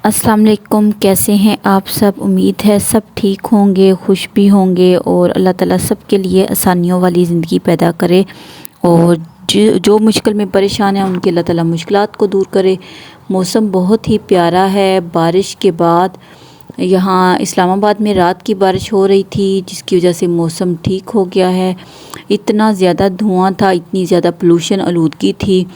अस्सलाम वालेकुम, कैसे हैं आप सब। उम्मीद है सब ठीक होंगे, खुश भी होंगे और अल्लाह ताला सब के लिए आसानियों वाली ज़िंदगी पैदा करे और जो मुश्किल में परेशान है उनके अल्लाह ताला मुश्किलात को दूर करे। मौसम बहुत ही प्यारा है। बारिश के बाद यहाँ इस्लामाबाद में रात की बारिश हो रही थी, जिसकी वजह से मौसम ठीक हो गया है। इतना ज़्यादा धुआं था, इतनी ज़्यादा पोल्यूशन आलूदगी थी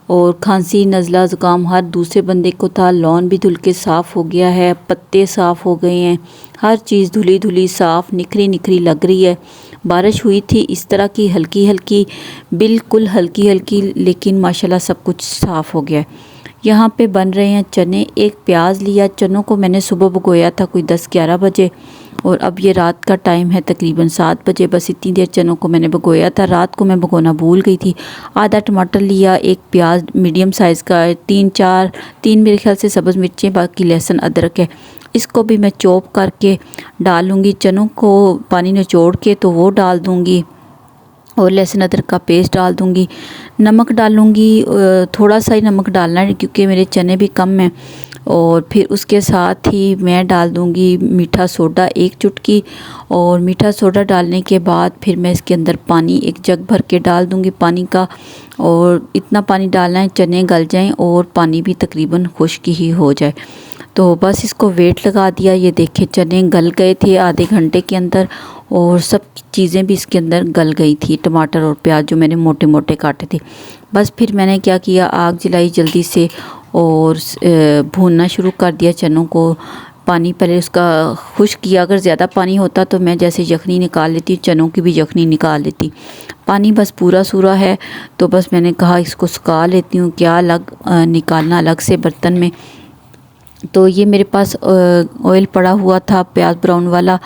और खांसी नज़ला ज़ुकाम हर दूसरे बंदे को था। लॉन भी धुल के साफ़ हो गया है, पत्ते साफ़ हो गए हैं, हर चीज़ धुली धुली साफ़ निखरी निखरी लग रही है। बारिश हुई थी इस तरह की हल्की हल्की, बिल्कुल हल्की हल्की, लेकिन माशाल्लाह सब कुछ साफ़ हो गया है। यहाँ पे बन रहे हैं चने। एक प्याज लिया, चनों को मैंने सुबह भिगोया था कोई 10-11 बजे और अब ये रात का टाइम है तकरीबन 7 बजे। बस इतनी देर चनों को मैंने भिगोया था, रात को मैं भिगोना भूल गई थी। आधा टमाटर लिया, एक प्याज मीडियम साइज़ का, तीन मेरे ख्याल से सब्ज़ मिर्चें, बाकी लहसुन अदरक है। इसको भी मैं चॉप करके डालूँगी। चनों को पानी निचोड़ के तो वो डाल दूँगी और लहसुन अदरक का पेस्ट डाल दूँगी। नमक डालूँगी, थोड़ा सा ही नमक डालना है क्योंकि मेरे चने भी कम हैं। और फिर उसके साथ ही मैं डाल दूँगी मीठा सोडा 1 चुटकी। और मीठा सोडा डालने के बाद फिर मैं इसके अंदर पानी 1 जग भर के डाल दूँगी पानी का। और इतना पानी डालना है चने गल जाएं और पानी भी तकरीबन खुश्क ही हो जाए। तो बस इसको वेट लगा दिया। ये देखे चने गल गए थे आधे घंटे के अंदर और सब चीज़ें भी इसके अंदर गल गई थी, टमाटर और प्याज जो मैंने मोटे मोटे काटे थे। बस फिर मैंने क्या किया, आग जलाई जल्दी से और भूनना शुरू कर दिया चनों को। पानी पहले उसका खुश्क किया, अगर ज़्यादा पानी होता तो मैं जैसे यखनी निकाल लेती, चनों की भी यखनी निकाल लेती। पानी बस पूरा सूरा है तो बस मैंने कहा इसको सुखा लेती हूँ, क्या अलग निकालना अलग से बर्तन में। तो ये मेरे पास ऑयल पड़ा हुआ था प्याज ब्राउन वाला,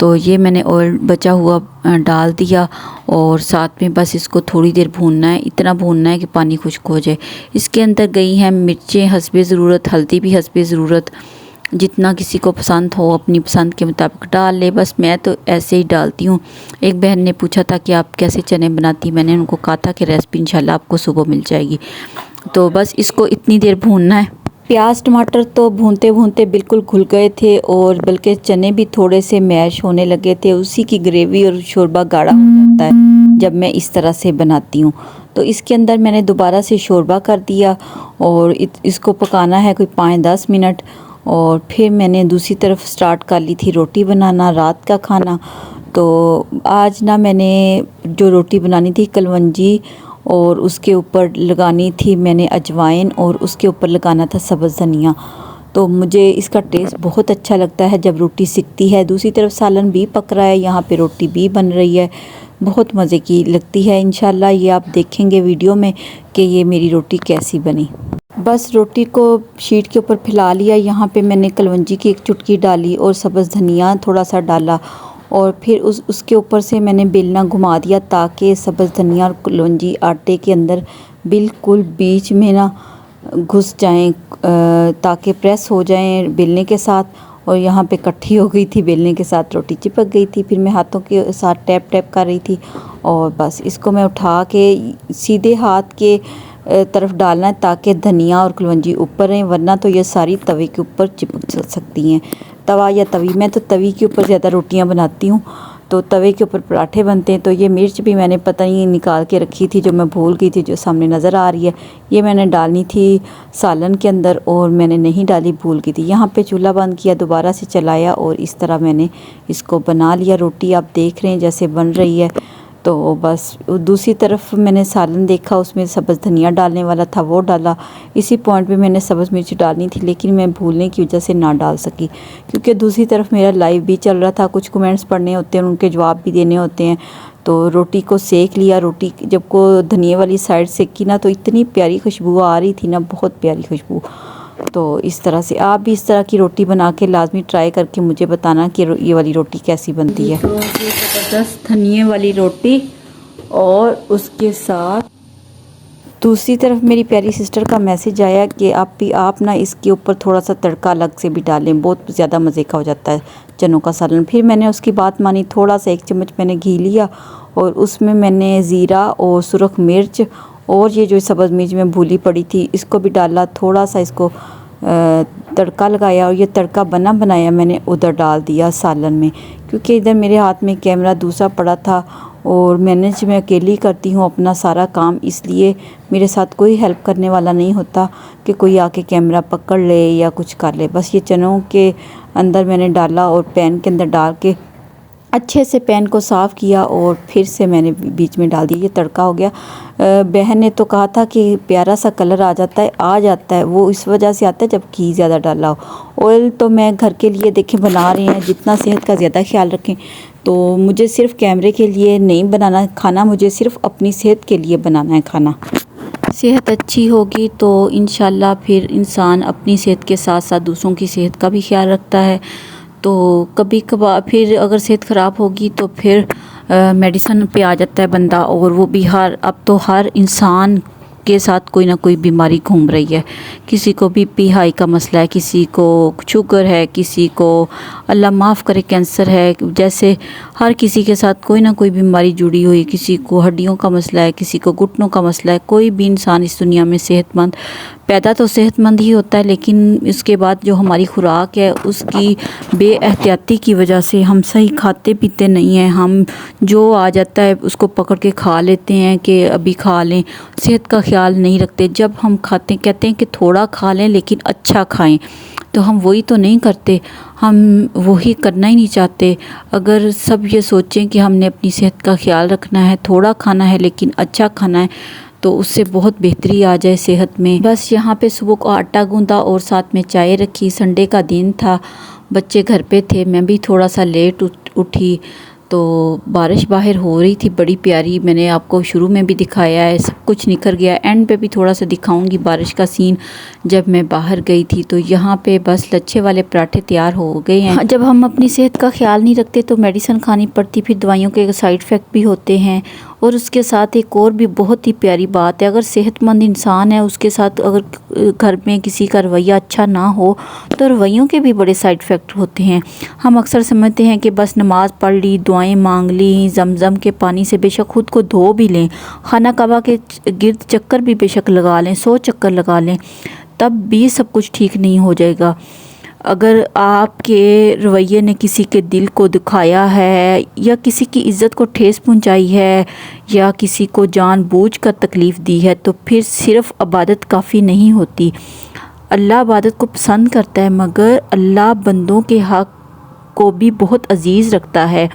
तो ये मैंने ऑयल बचा हुआ डाल दिया और साथ में बस इसको थोड़ी देर भूनना है। इतना भूनना है कि पानी खुश्क हो जाए। इसके अंदर गई हैं मिर्चें हस्बे ज़रूरत, हल्दी भी हस्बे ज़रूरत, जितना किसी को पसंद हो अपनी पसंद के मुताबिक डाल ले। बस मैं तो ऐसे ही डालती हूँ। एक बहन ने पूछा था कि आप कैसे चने बनाती, मैंने उनको कहा था कि रेसिपी इंशाल्लाह आपको सुबह मिल जाएगी। तो बस इसको इतनी देर भूनना है। प्याज टमाटर तो भूनते भूनते बिल्कुल घुल गए थे और बल्कि चने भी थोड़े से मैश होने लगे थे। उसी की ग्रेवी और शोरबा गाढ़ा हो जाता है जब मैं इस तरह से बनाती हूँ। तो इसके अंदर मैंने दोबारा से शोरबा कर दिया और इसको पकाना है कोई 5-10 मिनट। और फिर मैंने दूसरी तरफ स्टार्ट कर ली थी रोटी बनाना, रात का खाना। तो आज ना मैंने जो रोटी बनानी थी कलवंजी और उसके ऊपर लगानी थी मैंने अजवाइन और उसके ऊपर लगाना था सब्ज़ धनिया। तो मुझे इसका टेस्ट बहुत अच्छा लगता है जब रोटी सिकती है। दूसरी तरफ सालन भी पक रहा है, यहाँ पे रोटी भी बन रही है, बहुत मज़े की लगती है। इंशाल्लाह ये आप देखेंगे वीडियो में कि ये मेरी रोटी कैसी बनी। बस रोटी को शीट के ऊपर फैला लिया। यहाँ पे मैंने कलवंजी की 1 चुटकी डाली और सब्ज़ धनिया थोड़ा सा डाला और फिर उसके ऊपर से मैंने बेलना घुमा दिया ताकि सब्ज़ धनिया और कलौंजी आटे के अंदर बिल्कुल बीच में ना घुस जाएं, ताकि प्रेस हो जाएं बेलने के साथ। और यहाँ पे इकट्ठी हो गई थी, बेलने के साथ रोटी चिपक गई थी। फिर मैं हाथों के साथ टैप टैप कर रही थी और बस इसको मैं उठा के सीधे हाथ के तरफ डालना है ताकि धनिया और कलौंजी ऊपर रहें, वरना तो ये सारी तवे के ऊपर चिपक सकती हैं। तवा या तवी, मैं तो तवी के ऊपर ज़्यादा रोटियां बनाती हूँ, तो तवे के ऊपर पराठे बनते हैं। तो ये मिर्च भी मैंने पता नहीं निकाल के रखी थी, जो मैं भूल गई थी, जो सामने नज़र आ रही है। ये मैंने डालनी थी सालन के अंदर और मैंने नहीं डाली, भूल गई थी। यहाँ पे चूल्हा बंद किया, दोबारा से चलाया और इस तरह मैंने इसको बना लिया। रोटी आप देख रहे हैं जैसे बन रही है। तो बस दूसरी तरफ मैंने सालन देखा, उसमें सब्ज़ धनिया डालने वाला था, वो डाला। इसी पॉइंट पे मैंने सब्ज़ मिर्च डालनी थी, लेकिन मैं भूलने की वजह से ना डाल सकी क्योंकि दूसरी तरफ मेरा लाइव भी चल रहा था, कुछ कमेंट्स पढ़ने होते हैं, उनके जवाब भी देने होते हैं। तो रोटी को सेक लिया। रोटी जब को धनिए वाली साइड सेकी ना तो इतनी प्यारी खुशबू आ रही थी ना, बहुत प्यारी खुशबू। तो इस तरह से आप भी इस तरह की रोटी बना के लाजमी ट्राई करके मुझे बताना कि ये वाली रोटी कैसी बनती है। तो ये ज़बरदस्त धनिए वाली रोटी और उसके साथ दूसरी तरफ मेरी प्यारी सिस्टर का मैसेज आया कि आप ना इसके ऊपर थोड़ा सा तड़का अलग से भी डालें, बहुत ज़्यादा मज़े का हो जाता है चनों का सालन। फिर मैंने उसकी बात मानी, थोड़ा सा 1 चम्मच मैंने घी लिया और उसमें मैंने ज़ीरा और सुरख मिर्च और ये जो सब्ज़ मिर्च में भूली पड़ी थी इसको भी डाला। थोड़ा सा इसको तड़का लगाया और ये तड़का बना बनाया मैंने उधर डाल दिया सालन में, क्योंकि इधर मेरे हाथ में कैमरा दूसरा पड़ा था और मैनेज मैं अकेली करती हूँ अपना सारा काम, इसलिए मेरे साथ कोई हेल्प करने वाला नहीं होता कि कोई आके कैमरा पकड़ ले या कुछ कर ले। बस ये चनों के अंदर मैंने डाला और पैन के अंदर डाल के अच्छे से पैन को साफ़ किया और फिर से मैंने बीच में डाल दिया। ये तड़का हो गया। बहन ने तो कहा था कि प्यारा सा कलर आ जाता है, वो इस वजह से आता है जब घी ज़्यादा डाला हो। ऑयल तो मैं घर के लिए देखें बना रहे हैं, जितना सेहत का ज़्यादा ख्याल रखें, तो मुझे सिर्फ़ कैमरे के लिए नहीं बनाना खाना, मुझे सिर्फ़ अपनी सेहत के लिए बनाना है खाना। सेहत अच्छी होगी तो इंशाल्लाह फिर इंसान अपनी सेहत के साथ साथ दूसरों की सेहत का भी ख्याल रखता है। तो कभी कभार फिर अगर सेहत ख़राब होगी तो फिर मेडिसिन पे आ जाता है बंदा, और वो भी अब तो हर इंसान के साथ कोई ना कोई बीमारी घूम रही है। किसी को बीपी हाई का मसला है, किसी को शुगर है, किसी को अल्लाह माफ़ करे कैंसर है। जैसे हर किसी के साथ कोई ना कोई बीमारी जुड़ी हुई, किसी को हड्डियों का मसला है, किसी को घुटनों का मसला है। कोई भी इंसान इस दुनिया में सेहतमंद पैदा तो सेहतमंद ही होता है, लेकिन इसके बाद जो हमारी खुराक है उसकी बेएहतियाती की वजह से हम सही खाते पीते नहीं हैं। हम जो आ जाता है उसको पकड़ के खा लेते हैं कि अभी खा लें, सेहत का ख्याल नहीं रखते। जब हम खाते कहते हैं कि थोड़ा खा लें लेकिन अच्छा खाएं, तो हम वही तो नहीं करते, हम वही करना ही नहीं चाहते। अगर सब ये सोचें कि हमने अपनी सेहत का ख्याल रखना है, थोड़ा खाना है लेकिन अच्छा खाना है, तो उससे बहुत बेहतरी आ जाए सेहत में। बस यहाँ पे सुबह को आटा गूंदा और साथ में चाय रखी। संडे का दिन था, बच्चे घर पे थे, मैं भी थोड़ा सा लेट उठी, तो बारिश बाहर हो रही थी बड़ी प्यारी। मैंने आपको शुरू में भी दिखाया है, सब कुछ निखर गया। एंड पे भी थोड़ा सा दिखाऊंगी बारिश का सीन जब मैं बाहर गई थी। तो यहाँ पे बस लच्छे वाले पराठे तैयार हो गए हैं। जब हम अपनी सेहत का ख्याल नहीं रखते तो मेडिसिन खानी पड़ती, फिर दवाइयों के साइड इफ़ेक्ट भी होते हैं। और उसके साथ एक और भी बहुत ही प्यारी बात है, अगर सेहतमंद इंसान है उसके साथ अगर घर में किसी का रवैया अच्छा ना हो तो रवैयों के भी बड़े साइड इफ़ेक्ट होते हैं। हम अक्सर समझते हैं कि बस नमाज़ पढ़ ली, दुआएं मांग ली, ज़मज़म के पानी से बेशक खुद को धो भी लें, खाना काबा के गिर्द चक्कर भी बेशक लगा लें, 100 चक्कर लगा लें, तब भी सब कुछ ठीक नहीं हो जाएगा। अगर आपके रवैये ने किसी के दिल को दुखाया है या किसी की इज़्ज़त को ठेस पहुंचाई है या किसी को जानबूझकर तकलीफ़ दी है, तो फिर सिर्फ़ इबादत काफ़ी नहीं होती। अल्लाह इबादत को पसंद करता है, मगर अल्लाह बंदों के हक़ को भी बहुत अजीज़ रखता है।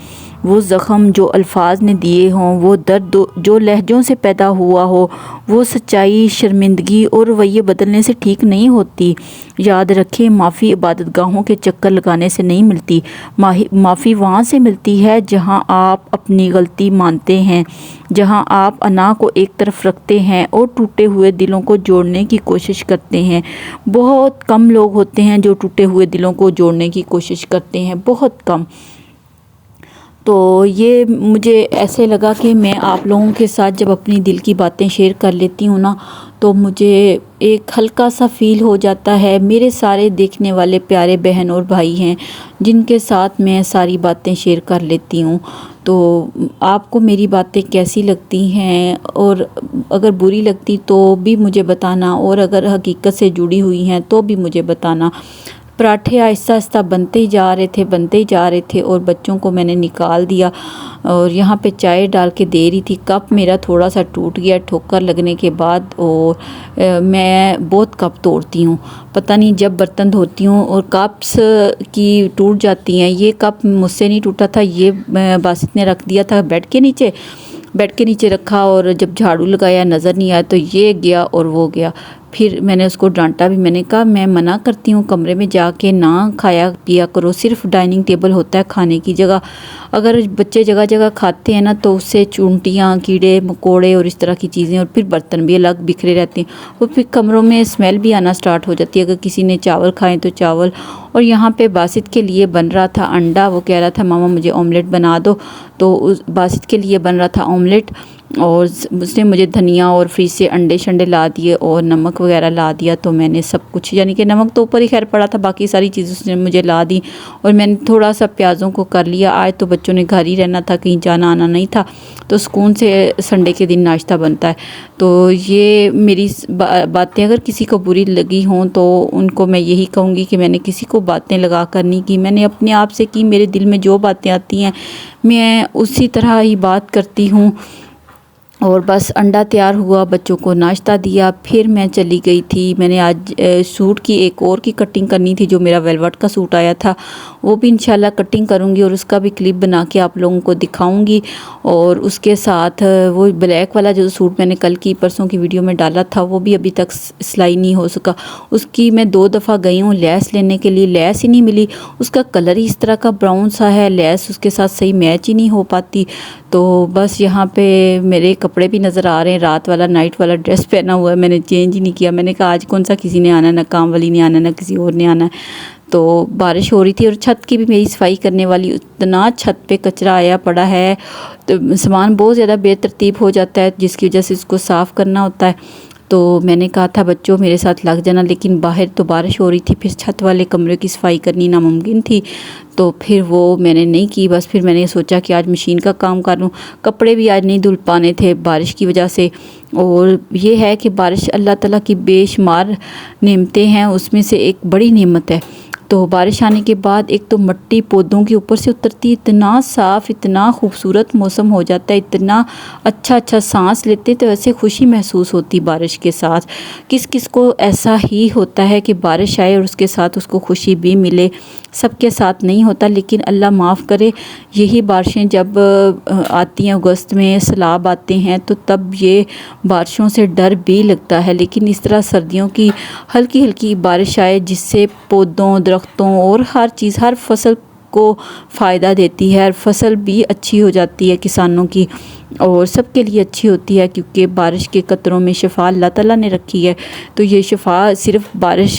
वो ज़ख़म जो अल्फाज ने दिए हों, वो दर्द जो लहजों से पैदा हुआ हो, वो सच्चाई, शर्मिंदगी और रवैये बदलने से ठीक नहीं होती। याद रखें, माफ़ी इबादत गाहों के चक्कर लगाने से नहीं मिलती। माफ़ी वहाँ से मिलती है जहाँ आप अपनी गलती मानते हैं, जहाँ आप अना को एक तरफ रखते हैं और टूटे हुए दिलों को जोड़ने की कोशिश करते हैं। बहुत कम लोग होते हैं जो टूटे हुए दिलों को जोड़ने की कोशिश करते हैं, बहुत कम। तो ये मुझे ऐसे लगा कि मैं आप लोगों के साथ जब अपनी दिल की बातें शेयर कर लेती हूँ ना, तो मुझे एक हल्का सा फ़ील हो जाता है। मेरे सारे देखने वाले प्यारे बहन और भाई हैं जिनके साथ मैं सारी बातें शेयर कर लेती हूँ। तो आपको मेरी बातें कैसी लगती हैं, और अगर बुरी लगती तो भी मुझे बताना, और अगर हकीकत से जुड़ी हुई हैं तो भी मुझे बताना। पराठे आहिस्ता आहिस्ता बनते ही जा रहे थे और बच्चों को मैंने निकाल दिया और यहाँ पे चाय डाल के दे रही थी। कप मेरा थोड़ा सा टूट गया ठोकर लगने के बाद, और मैं बहुत कप तोड़ती हूँ, पता नहीं जब बर्तन धोती हूँ और कप्स की टूट जाती हैं। ये कप मुझसे नहीं टूटा था, ये बासित ने रख दिया था बेड के नीचे रखा, और जब झाड़ू लगाया नज़र नहीं आया तो ये गया और वो गया। फिर मैंने उसको डांटा भी, मैंने कहा मैं मना करती हूँ कमरे में जाके ना खाया पिया करो, सिर्फ डाइनिंग टेबल होता है खाने की जगह। अगर बच्चे जगह जगह खाते हैं ना तो उससे चूंटियाँ, कीड़े मकोड़े और इस तरह की चीज़ें, और फिर बर्तन भी अलग बिखरे रहते हैं, और फिर कमरों में स्मेल भी आना स्टार्ट हो जाती है। अगर किसी ने चावल खाएँ तो चावल, और यहाँ पे बासित के लिए बन रहा था अंडा। वो कह रहा था मामा मुझे ऑमलेट बना दो, तो उस बासित के लिए बन रहा था ऑमलेट। और उसने मुझे धनिया और फ्रिज से अंडे शंडे ला दिए और नमक वगैरह ला दिया। तो मैंने सब कुछ, यानी कि नमक तो ऊपर ही खैर पड़ा था, बाकी सारी चीज़ उसने मुझे ला दी। और मैंने थोड़ा सा प्याज़ों को कर लिया। आज तो बच्चों ने घर ही रहना था, कहीं जाना आना नहीं था, तो सुकून से संडे के दिन नाश्ता बनता है। तो ये मेरी बातें अगर किसी को बुरी लगी हों तो उनको मैं यही कहूँगी कि मैंने किसी को बातें लगा कर नहीं की, मैंने अपने आप से की। मेरे दिल में जो बातें आती हैं मैं उसी तरह ही बात करती हूँ। और बस अंडा तैयार हुआ, बच्चों को नाश्ता दिया, फिर मैं चली गई थी। मैंने आज सूट की एक और की कटिंग करनी थी, जो मेरा वेलवेट का सूट आया था, वो भी इंशाल्लाह कटिंग करूँगी और उसका भी क्लिप बना के आप लोगों को दिखाऊंगी। और उसके साथ वो ब्लैक वाला जो सूट मैंने कल की परसों की वीडियो में डाला था, वो भी अभी तक सिलाई नहीं हो सका। उसकी मैं 2 दफ़ा गई हूँ लेस लेने के लिए, लेस ही नहीं मिली। उसका कलर ही इस तरह का ब्राउन सा है, लेस उसके साथ सही मैच ही नहीं हो पाती। तो बस यहाँ पे मेरे कपड़े भी नज़र आ रहे हैं, रात वाला नाइट वाला ड्रेस पहना हुआ है, मैंने चेंज ही नहीं किया। मैंने कहा आज कौन सा किसी ने आना है, ना काम वाली ने आना है, ना किसी और ने आना है। तो बारिश हो रही थी और छत की भी मेरी सफाई करने वाली, इतना छत पे कचरा आया पड़ा है, तो सामान बहुत ज़्यादा बेतरतीब हो जाता है, जिसकी वजह से इसको साफ़ करना होता है। तो मैंने कहा था बच्चों मेरे साथ लग जाना, लेकिन बाहर तो बारिश हो रही थी, फिर छत वाले कमरे की सफाई करनी नामुमकिन थी, तो फिर वो मैंने नहीं की। बस फिर मैंने सोचा कि आज मशीन का काम कर लूँ। कपड़े भी आज नहीं धुल पाने थे बारिश की वजह से। और ये है कि बारिश अल्लाह ताला की बेशुमार नेमतें हैं, उसमें से एक बड़ी नेमत है। तो बारिश आने के बाद एक तो मिट्टी पौधों के ऊपर से उतरती, इतना साफ़, इतना खूबसूरत मौसम हो जाता है, इतना अच्छा सांस लेते, तो ऐसे खुशी महसूस होती बारिश के साथ। किस किस को ऐसा ही होता है कि बारिश आए और उसके साथ उसको खुशी भी मिले। सबके साथ नहीं होता, लेकिन अल्लाह माफ़ करे। यही बारिशें जब आती हैं अगस्त में, सैलाब आते हैं, तो तब ये बारिशों से डर भी लगता है। लेकिन इस तरह सर्दियों की हल्की हल्की बारिश आए, जिससे पौधों, दरख्तों और हर चीज़, हर फसल को फ़ायदा देती है, हर फसल भी अच्छी हो जाती है किसानों की, और सबके लिए अच्छी होती है, क्योंकि बारिश के कतरों में शिफा अल्लाह ताला ने रखी है। तो ये शिफा सिर्फ बारिश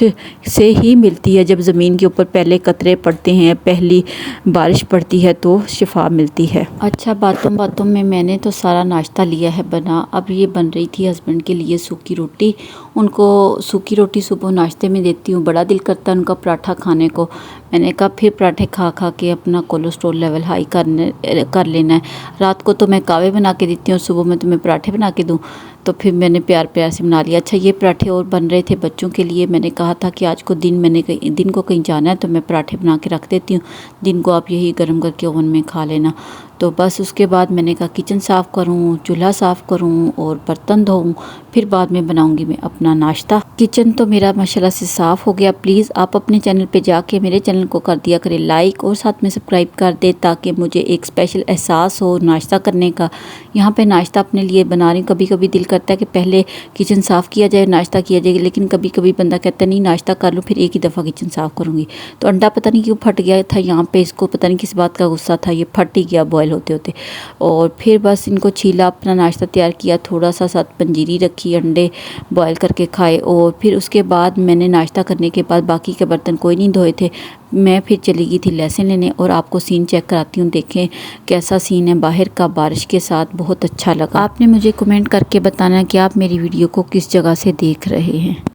से ही मिलती है। जब ज़मीन के ऊपर पहले कतरे पड़ते हैं, पहली बारिश पड़ती है, तो शिफा मिलती है। अच्छा, बातों बातों में मैंने तो सारा नाश्ता लिया है बना। अब ये बन रही थी हस्बैंड के लिए सूखी रोटी। उनको सूखी रोटी सुबह नाश्ते में देती हूँ, बड़ा दिल करता है उनका पराठा खाने को। मैंने कहा फिर पराठे खा खा के अपना कोलेस्ट्रॉल लेवल हाई कर लेना है। रात को तो मैं कावे बना के देती हूँ और सुबह में तो मैं पराठे बना के दूँ। तो फिर मैंने प्यार प्यार से बना लिया। अच्छा, ये पराठे और बन रहे थे बच्चों के लिए। मैंने कहा था कि आज को दिन को कहीं जाना है तो मैं पराठे बना के रख देती हूँ, दिन को आप यही गर्म करके ओवन में खा लेना। तो बस उसके बाद मैंने कहा किचन साफ़ करूँ, चूल्हा साफ़ करूँ और बर्तन धोऊँ, फिर बाद में बनाऊँगी मैं अपना नाश्ता। किचन तो मेरा माशाल्लाह से साफ़ हो गया। प्लीज़ आप अपने चैनल पे जाके मेरे चैनल को कर दिया करें लाइक, और साथ में सब्सक्राइब कर दे, ताकि मुझे एक स्पेशल एहसास हो नाश्ता करने का। यहाँ पे नाश्ता अपने लिए बना रही हूँ। कभी कभी दिल करता है कि पहले किचन साफ़ किया जाए, नाश्ता किया जाए, लेकिन कभी कभी बंदा कहता है नहीं नाश्ता कर लूँ, फिर एक ही दफ़ा किचन साफ़ करूँगी। तो अंडा पता नहीं क्यों फट गया था यहाँ पे, इसको पता नहीं किस बात का गुस्सा था, ये फट ही गया बॉयल होते होते। और फिर बस इनको छीला, अपना नाश्ता तैयार किया, थोड़ा सा साथ पंजीरी रखी, अंडे बॉयल करके खाए। और फिर उसके बाद मैंने नाश्ता करने के बाद बाकी के बर्तन कोई नहीं धोए थे, मैं फिर चली गई थी लहसुन लेने। और आपको सीन चेक कराती हूँ, देखें कैसा सीन है बाहर का बारिश के साथ, बहुत अच्छा लगा। आपने मुझे कमेंट करके बताना कि आप मेरी वीडियो को किस जगह से देख रहे हैं।